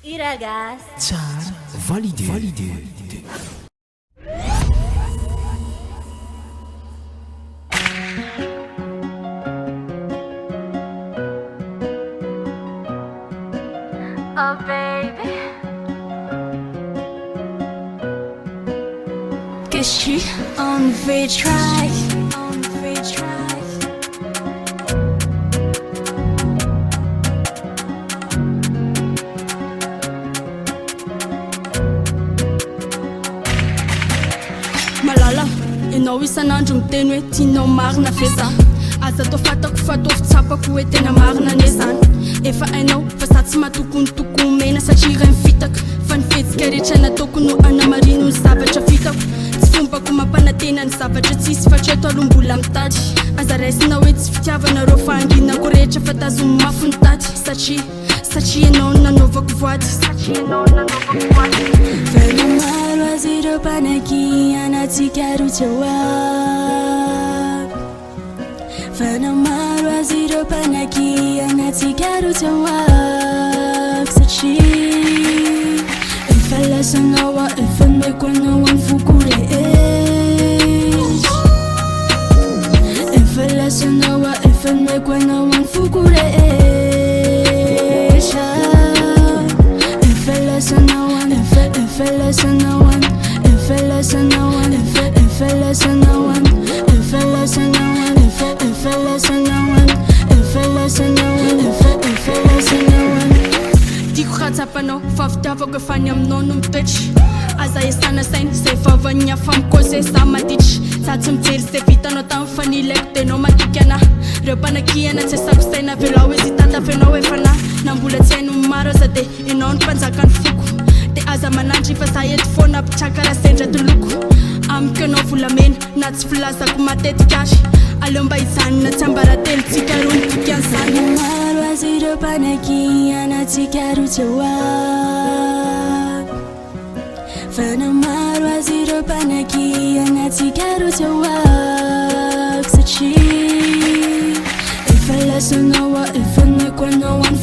I ragazzi. Tsara, validé. Oh baby. Gasy on the track. Malala, ianao isan'andro miteny hoe tianao marina fe za aza atao fatako fa atao fitsapako hoe tena marina ane zany efa hainao fa za tsy mahatokony toko mena satria iray mifitaka fa ny fihetsika rehetra nataoko no anamarino ny zavatra vitako tsy fombako mampanantena ny zavatra tsisy fa treto aloha mbola mitady aza raisina hoe tsy fitiavanareo fa angrinako rehetra fa tazomy mafy ny tady satria ianao nanaovako voady Maro azy ireo mpanaky anatsika ro tsy hoavy Fana maro azy ireo mpanaky anatsika ro tsy hoavy Satria efa lasanao efa maiko anao amin'ny foko rehetra Efa lasanao efa maiko anao amin'ny foko rehetra Tiako ratsapanao fa fitiavako efa ny aminao no mitoetry aza esana sainy zay vavany afa mikôze za maditry za tsy mijery zay vitanao tamin'ny fanilaiko tenao matiky anahy reo mpanakiana tsy asako saina velao hoe zitata fenao efa na nambola tsy haino maro aza de enao ny mpanjaka ny foko de aza manandry fa za ety foana mpitraka raha sendra toloko amiko anao volamena na tsy filazako matetika ary aleo mba hijanona tsy ambaratelytsika ro ny tikan'izany Maro azy ireo mpanaky anatsika ro tsy hoavy Fana maro azy ireo mpanaky anatsika ro tsy hoavy Satria efa lasanao efa maiko anao amin'ny